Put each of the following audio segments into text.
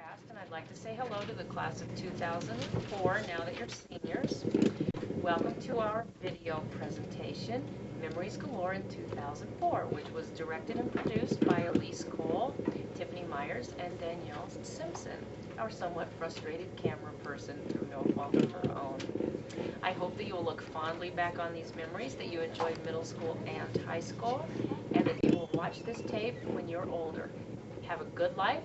past, and I'd like to say hello to the class of 2004 now that you're seniors. Welcome to our video presentation, Memories Galore in 2004, which was directed and produced by Elise Cole, Tiffany Myers, and Danielle Simpson, our somewhat frustrated camera person through no fault of her own. I hope that you'll look fondly back on these memories, that you enjoyed middle school and high school, and that you will watch this tape when you're older. Have a good life.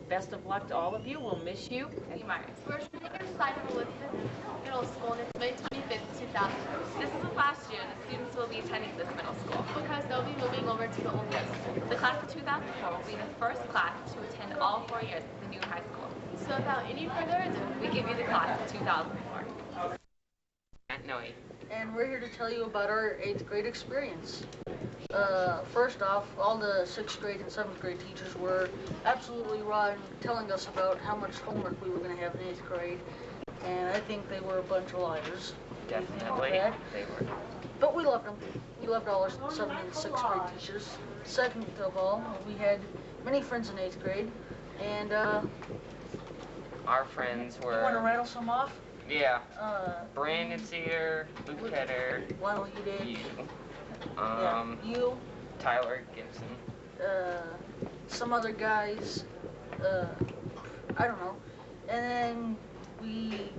Best of luck to all of you. We'll miss you. And we're trying to get inside of Elizabeth Middle School, and it's May 25th, 2000. This is the last year the students will be attending this middle school because they'll be moving over to the old high school. The class of 2004 will be the first class to attend all 4 years of the new high school. So without any further ado, we give you the class of 2004. And we're here to tell you about our 8th grade experience. First off, all the 6th grade and 7th grade teachers were absolutely raw in telling us about how much homework we were going to have in 8th grade, and I think they were a bunch of liars. Definitely, they were. But we loved them. We loved all our 7th and 6th grade teachers. Second of all, we had many friends in 8th grade, and our friends were... You want to rattle some off? Yeah. Brandon Cedar, Luke Ketter. Well, you did. You. You. Tyler Gibson. Some other guys. I don't know. And then we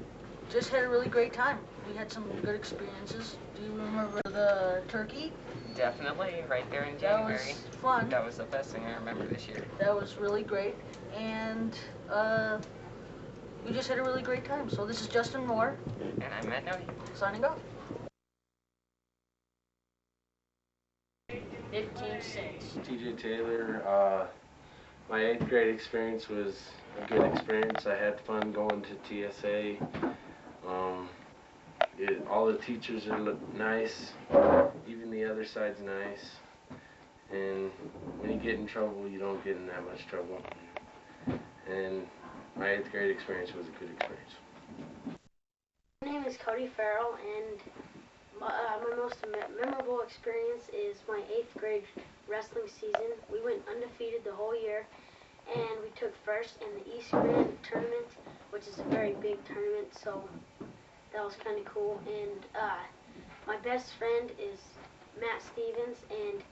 just had a really great time. We had some good experiences. Do you remember the turkey? Definitely, right there in January. That was fun. That was the best thing I remember this year. That was really great. And we just had a really great time. So this is Justin Moore. And I'm Matt Nody. Signing off. 15 cents. TJ Taylor. My 8th grade experience was a good experience. I had fun going to TSA. All the teachers are nice. Even the other side's nice. And when you get in trouble, you don't get in that much trouble. And my 8th grade experience was a good experience. My name is Cody Farrell, and my most memorable experience is my 8th grade wrestling season. We went undefeated the whole year, and we took first in the East Grand tournament, which is a very big tournament, so that was kind of cool. And my best friend is Matt Stevens, and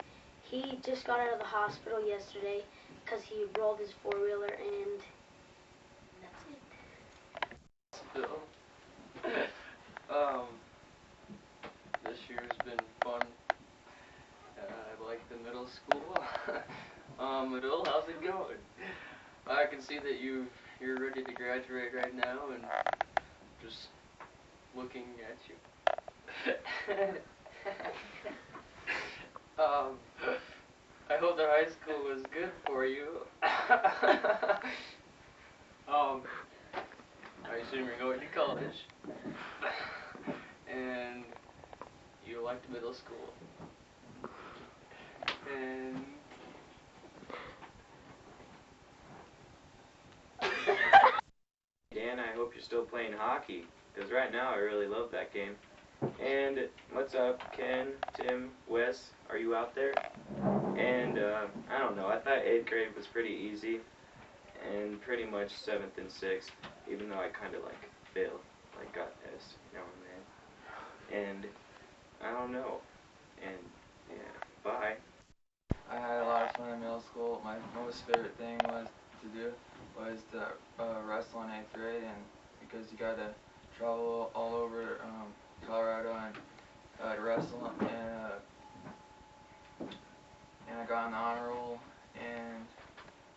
he just got out of the hospital yesterday because he rolled his four-wheeler, and that's it. This year's been fun. I like the middle school. Adul, how's it going? I can see that you're ready to graduate right now, and just looking at you. I hope the high school was good for you. I assume you're going to college. And you liked middle school. And Dan, I hope you're still playing hockey, because right now I really love that game. And what's up, Ken, Tim, Wes, are you out there? And I don't know, I thought 8th grade was pretty easy, and pretty much 7th and 6th, even though I kind of like failed, like got S now and then. And I don't know, and yeah, bye. I had a lot of fun in middle school. My most favorite thing was to wrestle in 8th grade, and because you got to travel all over Colorado and wrestle, and I got on the honor roll, and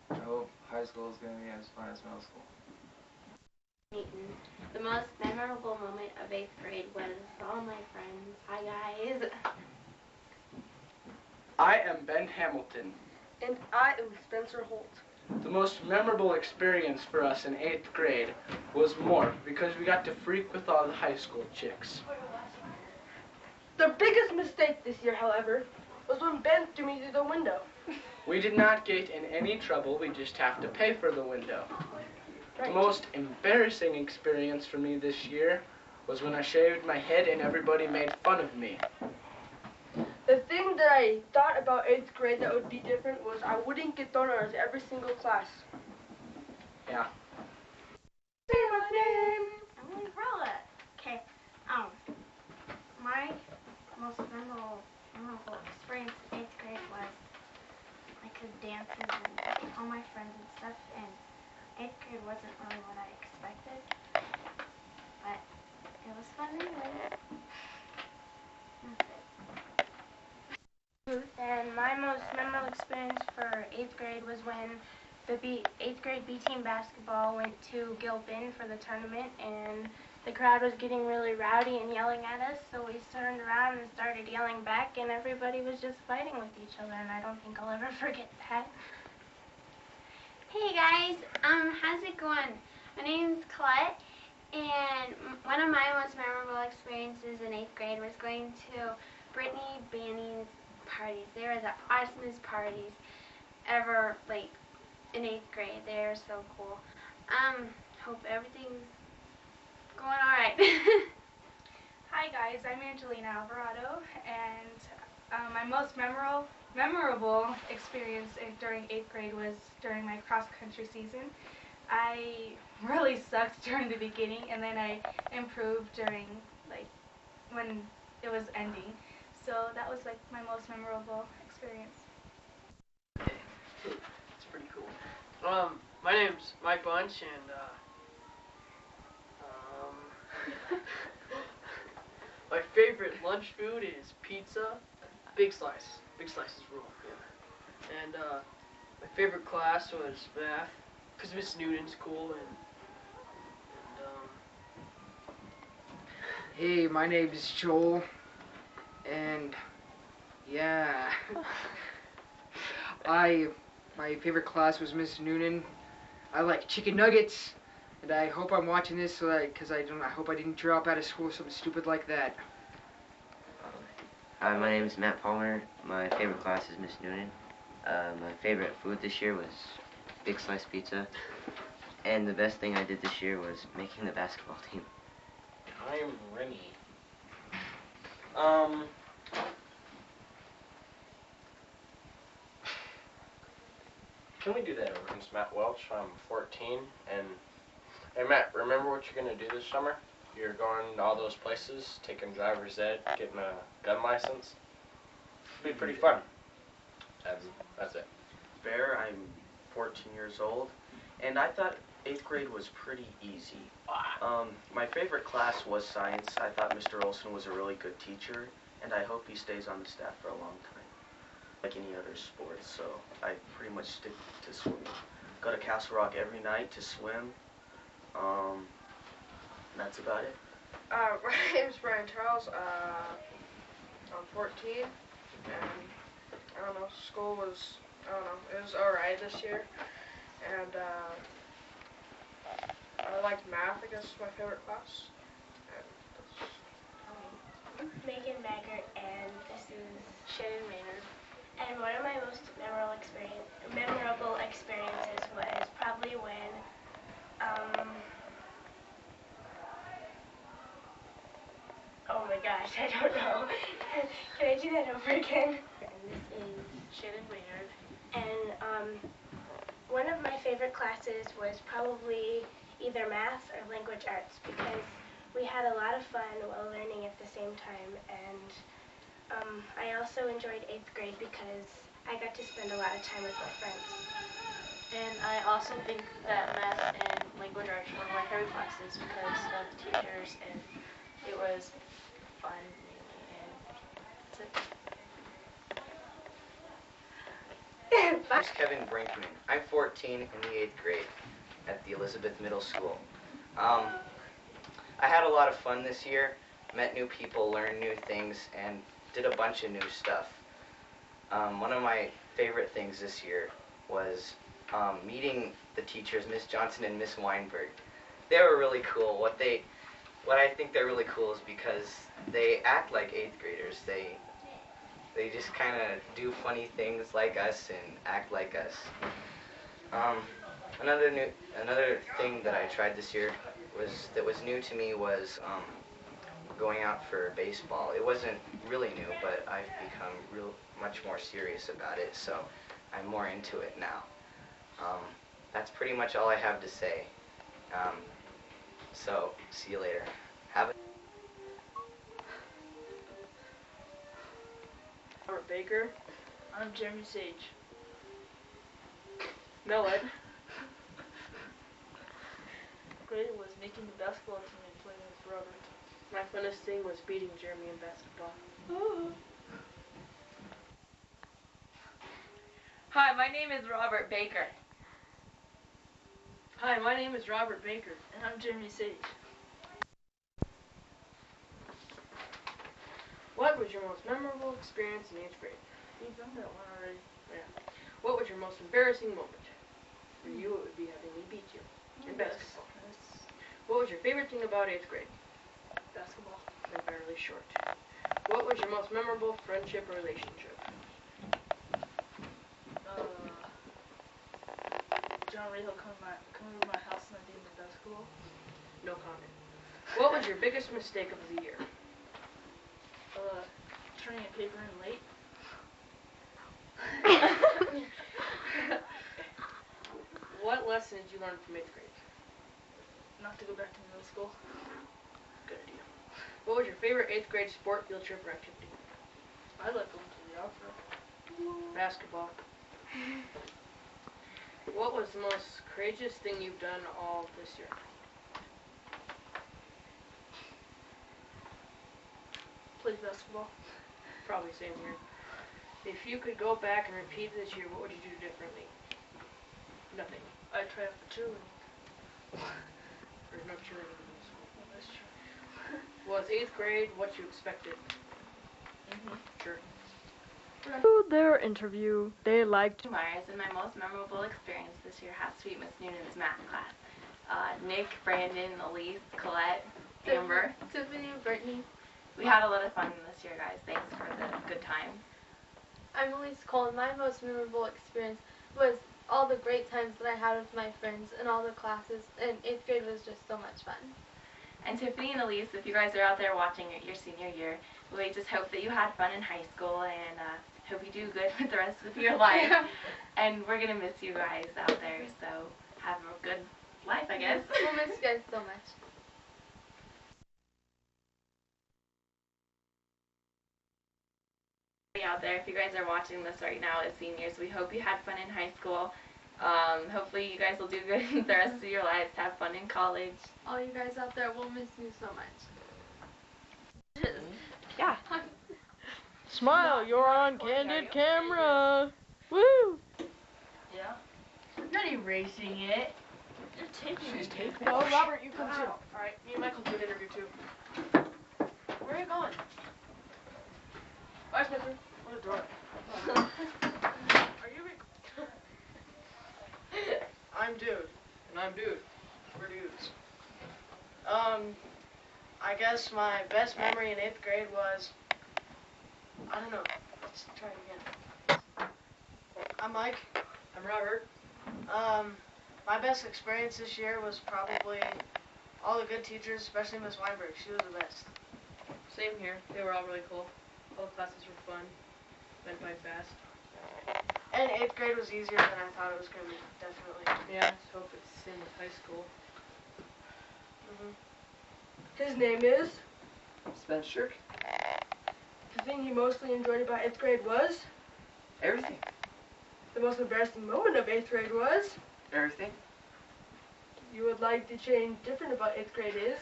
I hope high school is going to be as fun as middle school. The most memorable moment of 8th grade was all my friends. Hi guys. I am Ben Hamilton. And I am Spencer Holt. The most memorable experience for us in 8th grade was more because we got to freak with all the high school chicks. The biggest mistake this year, however, was when Ben threw me through the window. We did not get in any trouble, we just have to pay for the window. The most embarrassing experience for me this year was when I shaved my head and everybody made fun of me. The thing that I thought about 8th grade that would be different was I wouldn't get thrown out of every single class. Yeah, name? Emily Perla. Okay. My most memorable experience in 8th grade was like the dances and all my friends and stuff. And 8th grade wasn't really what I expected, but it was fun anyway. That's it. And my most memorable experience for 8th grade was when the 8th grade B team basketball went to Gilpin for the tournament, and the crowd was getting really rowdy and yelling at us, so we turned around and started yelling back, and everybody was just fighting with each other, and I don't think I'll ever forget that. Hey guys, how's it going? My name's Colette, and one of my most memorable experiences in 8th grade was going to Brittany Banning's parties. They were the awesomest parties ever, like, in 8th grade. They were so cool. Hope everything's going alright. Hi guys, I'm Angelina Alvarado, and my most memorable experience during 8th grade was during my cross-country season. I really sucked during the beginning, and then I improved during, like, when it was ending. So that was, like, my most memorable experience. It's pretty cool. My name's Mike Bunch, and my favorite lunch food is pizza, big slice. Big slices rule. Yeah. And my favorite class was math, because Miss Newton's cool. And Hey, my name's Joel, and yeah, my favorite class was Miss Noonan. I like chicken nuggets, and I hope I'm watching this so because I hope I didn't drop out of school or something stupid like that. Hi, my name is Matt Palmer. My favorite class is Miss Noonan. My favorite food this year was big slice pizza, and the best thing I did this year was making the basketball team. I'm Remy. Can we do that over? It's Matt Welch. I'm 14, and hey Matt, remember what you're gonna do this summer? You're going to all those places, taking driver's ed, getting a gun license. It'll be pretty fun. That's it. Bear, I'm 14 years old, and I thought 8th grade was pretty easy. My favorite class was science. I thought Mr. Olson was a really good teacher, and I hope he stays on the staff for a long time. Like any other sports, so I pretty much stick to swimming. Go to Castle Rock every night to swim. That's about it. My name's Brian Charles. I'm 14, and I don't know, school was, it was alright this year, and I liked math, I guess, is my favorite class. I'm Megan Maggart, and this is Shannon Maynard. And one of my most memorable experiences was probably when, oh my gosh, I don't know. Can I do that over again? And this is Shannon Maynard. And one of my favorite classes was probably either math or language arts, because we had a lot of fun while learning at the same time. And I also enjoyed 8th grade because I got to spend a lot of time with my friends. And I also think that math and language arts were my favorite classes because of the teachers, and it was fun mainly, and that's it. I'm Kevin Brinkman. I'm 14 in the 8th grade at the Elizabeth Middle School. I had a lot of fun this year, met new people, learned new things, and did a bunch of new stuff. One of my favorite things this year was meeting the teachers, Miss Johnson and Miss Weinberg. They were really cool. What I think they're really cool is because they act like 8th graders. They just kind of do funny things like us and act like us. Another thing that I tried this year that was new to me was going out for baseball. It wasn't really new, but I've become much more serious about it, so I'm more into it now. That's pretty much all I have to say. So, see you later. Have a Robert Baker. I'm Jeremy Sage. Millet. Great was making the basketball team and playing with Robert. My funnest thing was beating Jeremy in basketball. Hi, my name is Robert Baker. Hi, my name is Robert Baker. And I'm Jeremy Sage. What was your most memorable experience in 8th grade? You've done that one already. Yeah. What was your most embarrassing moment? For you, it would be having me beat you in basketball. What was your favorite thing about 8th grade? Basketball. They're fairly short. What was your most memorable friendship or relationship? John Ray will come to my house and I did the basketball. No comment. What was your biggest mistake of the year? Turning a paper in late. What lesson did you learn from 8th grade? Not to go back to middle school. Good idea. What was your favorite 8th grade sport, field trip, or activity? I like going to the opera. Basketball. What was the most courageous thing you've done all this year? Play basketball. Probably same here. If you could go back and repeat this year, what would you do differently? Nothing. I'd try out for cheerleading. There's no cheerleading in middle school. Well, that's true. Was 8th grade what you expected? Sure. Their interview, they liked Myers, and my most memorable experience this year has to be Miss Noonan's math class. Nick, Brandon, Elise, Colette, Amber, Tiffany, and Brittany. we had a lot of fun this year, guys. Thanks for the good times. I'm Elise Cole, and my most memorable experience was all the great times that I had with my friends and all the classes, and 8th grade was just so much fun. And Tiffany and Elise, if you guys are out there watching your senior year, we just hope that you had fun in high school and hope you do good with the rest of your life. And we're going to miss you guys out there, so have a good life, I guess. We'll miss you guys so much. Out there, if you guys are watching this right now as seniors, we hope you had fun in high school. Hopefully you guys will do good the rest of your lives. Have fun in college. All you guys out there, we'll miss you so much. Yeah. Smile, you're on candid camera. Woo! Yeah. I'm not erasing it. You're taping it. She's taping it. Oh, Robert, you come too. Alright, me and Michael do an interview too. Where are you going? Bye, Spencer. What a door. Are you I'm Dude. And I'm Dude. We're dudes. I guess my best memory in 8th grade was, I don't know. Let's try it again. I'm Mike. I'm Robert. My best experience this year was probably all the good teachers, especially Miss Weinberg. She was the best. Same here. They were all really cool. All the classes were fun. Went by fast. And 8th grade was easier than I thought it was going to be, definitely. Yeah, let's hope it's the same with high school. His name is Spencer. The thing he mostly enjoyed about 8th grade was? Everything. The most embarrassing moment of 8th grade was? Everything. You would like to change different about 8th grade is?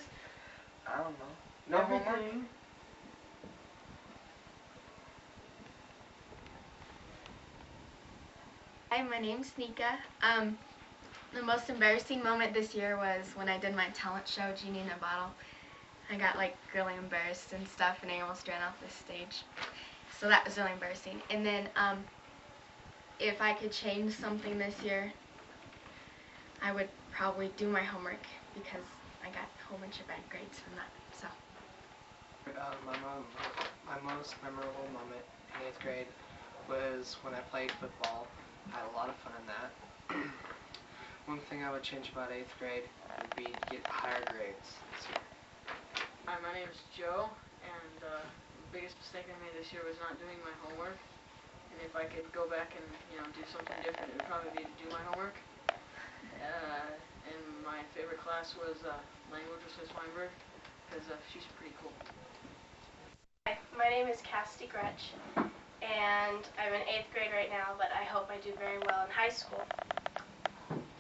I don't know. No homework. Everything. Hi, my name's Nika. The most embarrassing moment this year was when I did my talent show, Genie in a Bottle. I got like really embarrassed and stuff, and I almost ran off the stage. So that was really embarrassing. And then if I could change something this year, I would probably do my homework because I got a whole bunch of bad grades from that. So. My most memorable moment in 8th grade was when I played football. I had a lot of fun in that. One thing I would change about 8th grade would be to get higher grades this year. Hi, my name is Joe, and the biggest mistake I made this year was not doing my homework. And if I could go back and, do something different, it would probably be to do my homework. And my favorite class was language with Swiss Weinberg, because she's pretty cool. Hi, my name is Cassidy Gretsch, and I'm in 8th grade right now, but I hope I do very well in high school.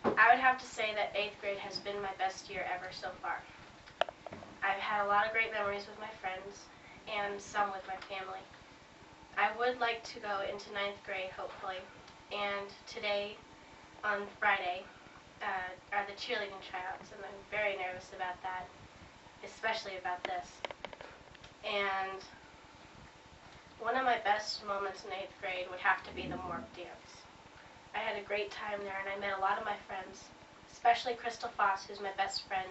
I would have to say that 8th grade has been my best year ever so far. I've had a lot of great memories with my friends, and some with my family. I would like to go into 9th grade, hopefully, and today, on Friday, are the cheerleading tryouts, and I'm very nervous about that, especially about this. And one of my best moments in 8th grade would have to be the morph dance. I had a great time there, and I met a lot of my friends, especially Crystal Foss, who's my best friend.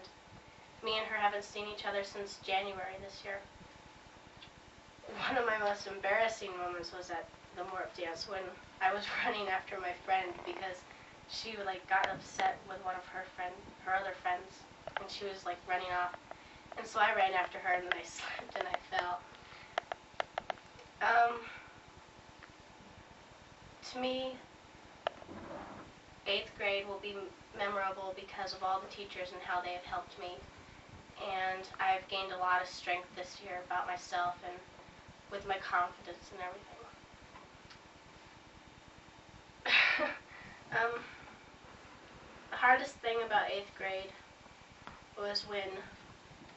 Me and her haven't seen each other since January this year. One of my most embarrassing moments was at the morph dance when I was running after my friend because she got upset with one of her other friends, and she was running off. And so I ran after her, and then I slipped and I fell. To me, 8th grade will be memorable because of all the teachers and how they have helped me. And I've gained a lot of strength this year about myself and with my confidence and everything. The hardest thing about 8th grade was when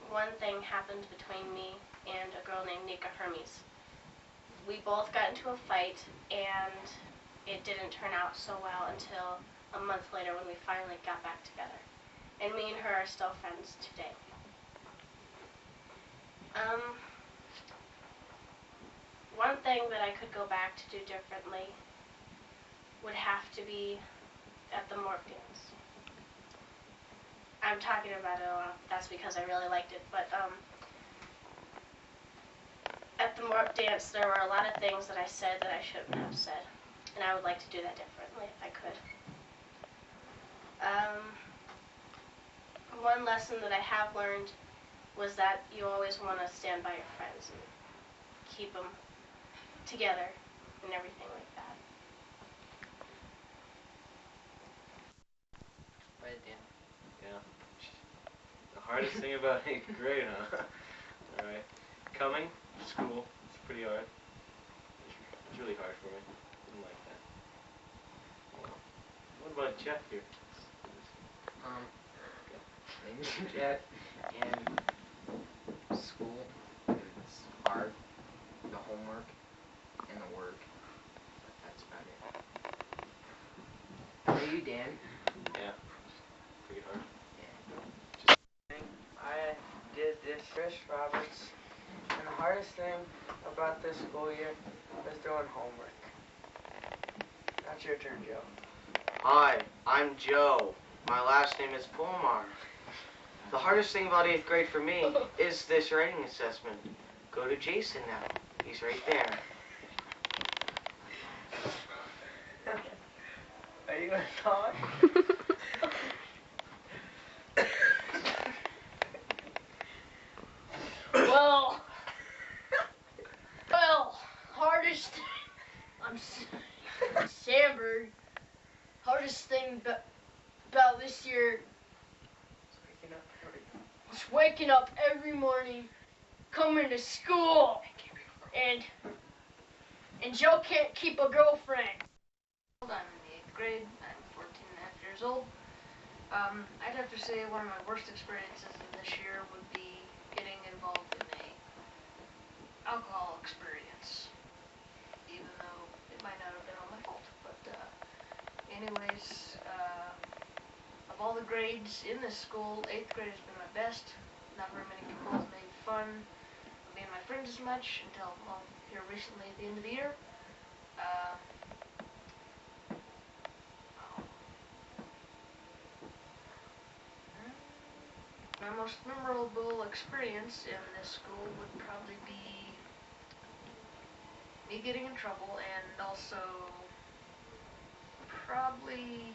one thing happened between me and a girl named Nika Hermes. We both got into a fight, and it didn't turn out so well until a month later when we finally got back together. And me and her are still friends today. One thing that I could go back to do differently would have to be at the morph dance. I'm talking about it a lot. That's because I really liked it. But at the morph dance, there were a lot of things that I said that I shouldn't have said. And I would like to do that differently if I could. One lesson that I have learned was that you always want to stand by your friends and keep them together and everything like that. Right, Dan. Yeah. The hardest thing about 8th grade, huh? Alright. Coming to school, it's pretty hard. It's really hard for me. Didn't like that. What about Jeff here? Name's Jeff, and school, it's hard, the homework, and the work, but that's about it. How are you, Dan? Yeah. Pretty hard. I did this Chris Roberts, and the hardest thing about this school year was doing homework. That's your turn, Joe. Hi, I'm Joe. My last name is Pomar. The hardest thing about 8th grade for me is this writing assessment. Go to Jason now. He's right there. Are you gonna talk? Well, hardest, I'm Sandberg. Hardest thing about this year was waking up every morning, coming to school, and Joe can't keep a girlfriend. I'm in the 8th grade. I'm 14 and a half years old. I'd have to say one of my worst experiences this year would be getting involved in a alcohol experience, even though it might not have been all my fault. But anyways, of all the grades in this school, 8th grade has been my best. Not very many people have made fun of me and my friends as much until, well, here recently at the end of the year. My most memorable experience in this school would probably be me getting in trouble and also probably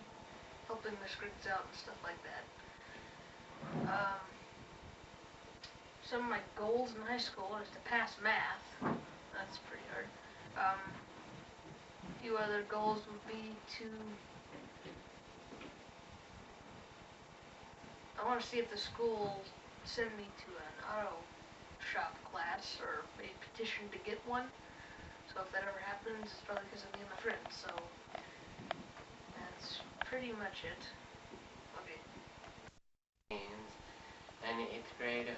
helping Miss Griggs out and stuff like that. Some of my goals in high school is to pass math. That's pretty hard. A few other goals would be to I want to see if the school send me to an auto shop class or a petition to get one. So if that ever happens, it's probably because of me and my friends. So that's pretty much it. Okay. And 8th grade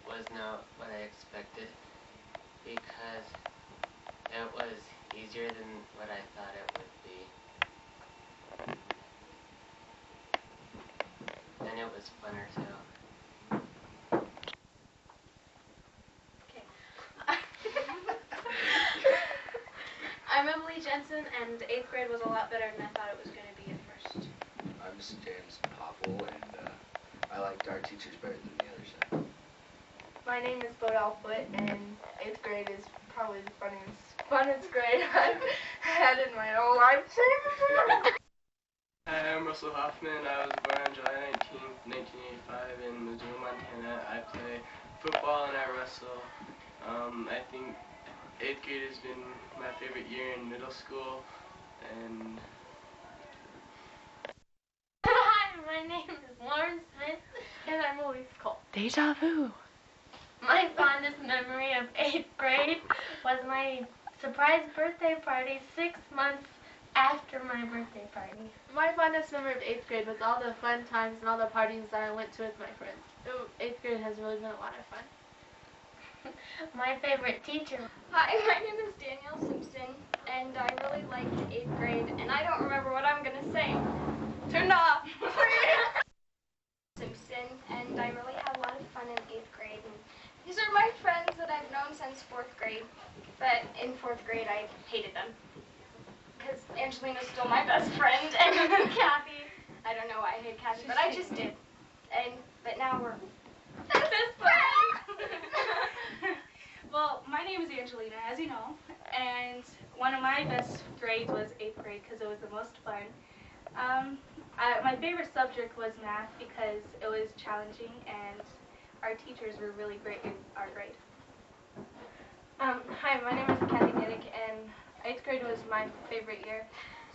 was not what I expected because it was easier than what I thought it would be. And it was funner too. Okay. I'm Emily Jensen, and 8th grade was a lot better than I thought it was going to be at first. I'm James Poppel, and I liked our teachers better than the other side. My name is Bo Alfoot, and 8th grade is probably the funnest grade I've had in my whole life. Hi, I'm Russell Hoffman. I was born on July 19th, 1985 in Missoula, Montana. I play football and I wrestle. I think 8th grade has been my favorite year in middle school, and Hi, my name is Lauren Smith, and I'm Elise Cole. Deja vu. My fondest memory of 8th grade was my surprise birthday party 6 months after my birthday party. My fondest memory of 8th grade was all the fun times and all the parties that I went to with my friends. 8th grade has really been a lot of fun. My favorite teacher. Hi, my name is Danielle Simpson, and I really liked 8th grade, and I don't remember what I'm going to say. Turned off. Simpson, and I really had a lot of fun in 8th grade. And these are my friends that I've known since 4th grade, but in 4th grade I hated them. Because Angelina's still my best friend, and Kathy, I don't know why I hate Kathy, but I just did. But now we're best friends. Well, my name is Angelina, as you know, and one of my best grades was 8th grade because it was the most fun. My favorite subject was math because it was challenging and our teachers were really great in our grade. Hi, my name is Kathy Niddick, and 8th grade was my favorite year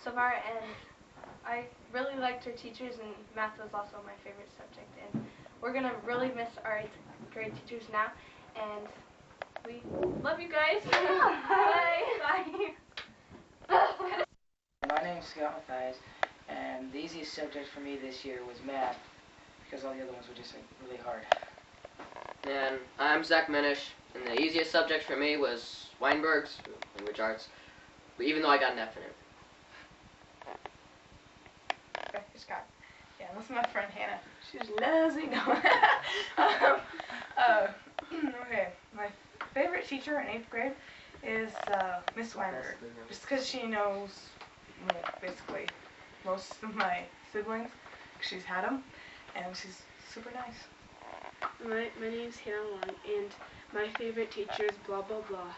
so far, and I really liked our teachers, and math was also my favorite subject. And we're going to really miss our 8th grade teachers now, and we love you guys. Bye. Bye. My name's Scott Mathias, and the easiest subject for me this year was math, because all the other ones were just really hard. And I'm Zach Minish, and the easiest subject for me was Weinberg's, language arts, but even though I got an F in it. Okay, Scott. Yeah, this is my friend Hannah. She's lousy. No. Okay, my favorite teacher in 8th grade is Miss Weinberg, just because she knows basically most of my siblings. She's had them, and she's super nice. My name's Hannah Long, and my favorite teacher is blah blah blah,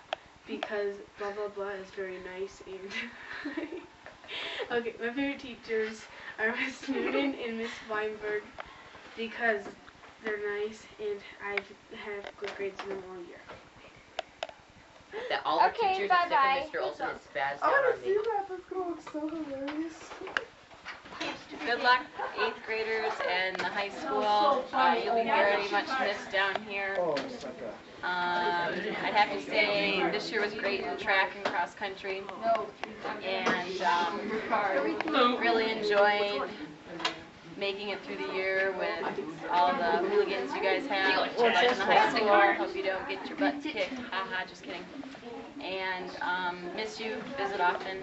because blah blah blah is very nice and okay, my favorite teachers are Miss Noonan and Miss Weinberg because they're nice and I have good grades in them all year. That all the Okay, teachers bye-bye. except for Mr. Olson is spazzed I out want on to me. see that. That's going to look so hilarious. Good luck, 8th graders and the high school. You'll be very much missed down here. I'd have to say this year was great in track and cross country. And really enjoyed making it through the year with all the hooligans you guys have in the high school. Hope you don't get your butts kicked. Haha, just kidding. And miss you, visit often.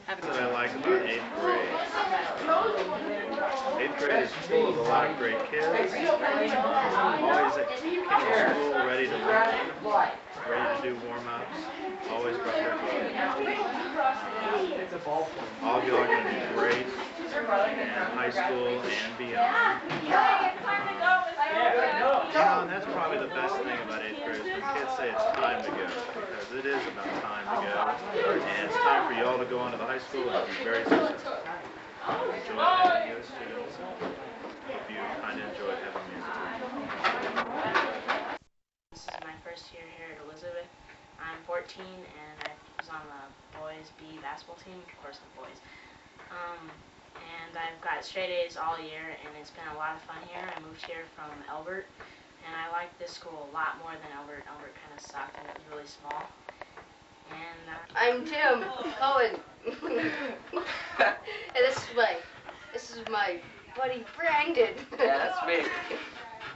Have a good What I like about 8th grade. 8th grade is full of a lot of great kids. Always came to school ready to learn, ready to do warm-ups. Always brought their kids. All of you are going to do great in high school and beyond. And that's probably the best thing about 8th grade is when kids say it's time to go, because it is about time to go. And it's time for you all to go on to the high school and be very successful. Enjoy having you as students. Hope you kind of enjoy having me as a teacher. This is my first year here at Elizabeth. I'm 14 and I was on the boys B basketball team, of course the boys. and I've got straight A's all year, and it's been a lot of fun here. I moved here from Albert, and I like this school a lot more than Albert. Albert kind of sucked, and it was really small. And I'm Tim Cohen, and this is my buddy Brandon. Yeah, that's me.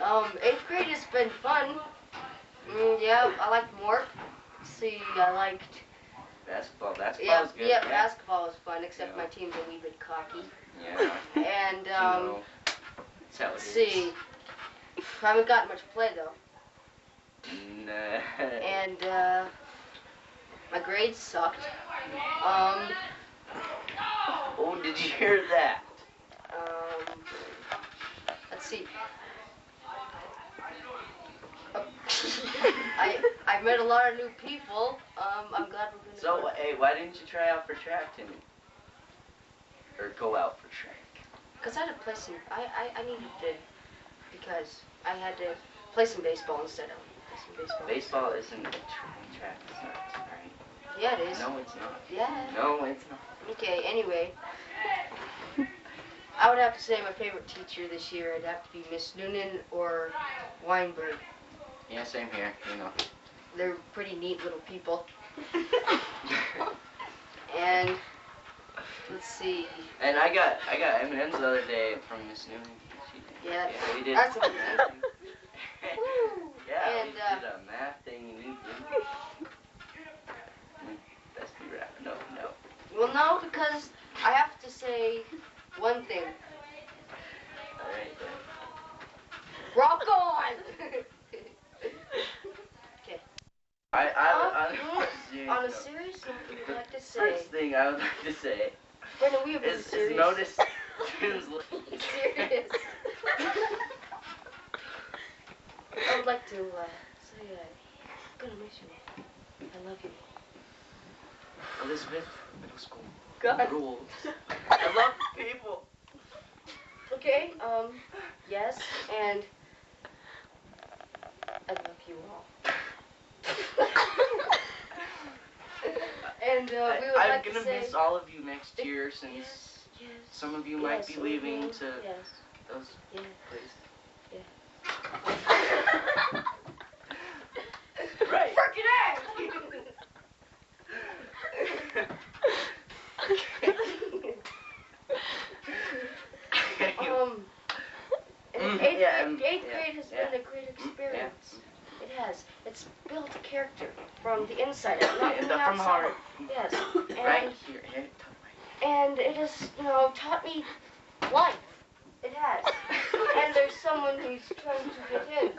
8th grade has been fun. Yeah, I liked Morph. See, I liked Basketball. Basketball yeah, was good. yeah, basketball was fun, except my team's a wee bit cocky. Yeah. And That's how it let's is. see, I haven't gotten much play though. Nah. And my grades sucked. Oh, did you hear that? Let's see. I met a lot of new people. I'm glad we're gonna. So, hey, why didn't you try out for track, Timmy? Or go out for track? Cause I had to play some. I needed to, because I had to play some baseball instead of play some baseball. Baseball isn't a track sport, right? Yeah, it is. No, it's not. Yeah. No, it's not. Okay. Anyway, I would have to say my favorite teacher this year. It'd have to be Miss Noonan or Weinberg. Yeah, same here. You know. They're pretty neat little people. And let's see. And I got M&M's the other day from Miss Newman. Yeah, we did. that's amazing. Yeah, And, we did a math thing and we did. Best be rap. No. Well, no, because I have to say one thing. All right. Rock on! Okay. On a serious note, we would like to say. First thing I would like to say Brandon, we have been is serious. notice Tim's Serious. I would like to say I'm gonna miss you. I love you. Elizabeth, middle school. God. Rules. I love people. Okay, yes, and I love you all. And we would I'm like gonna to say miss all of you next year since yes, some of you might be leaving to yes, those yeah, places. yeah. Right. Freaking A! Eighth grade has been a great experience. It has. It's built a character from the inside out, not from the from outside. heart. Yes. And, Right here. and it has, taught me life. It has. And there's someone who's trying to get in.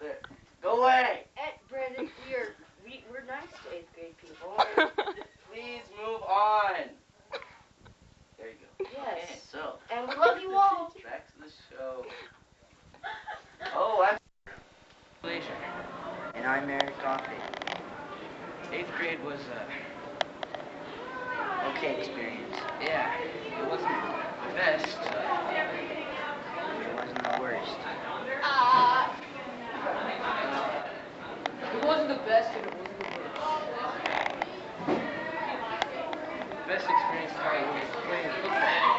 There. Go away. And Brandon, we're nice to 8th grade people. Please move on. There you go. Yes. Okay, so. And we love you all. Back to the show. Oh, I'm. And I'm Eric Coffey. 8th grade was Okay experience. yeah, it wasn't the best. It wasn't the worst. It wasn't the best and it wasn't the worst. Best experience probably was playing football.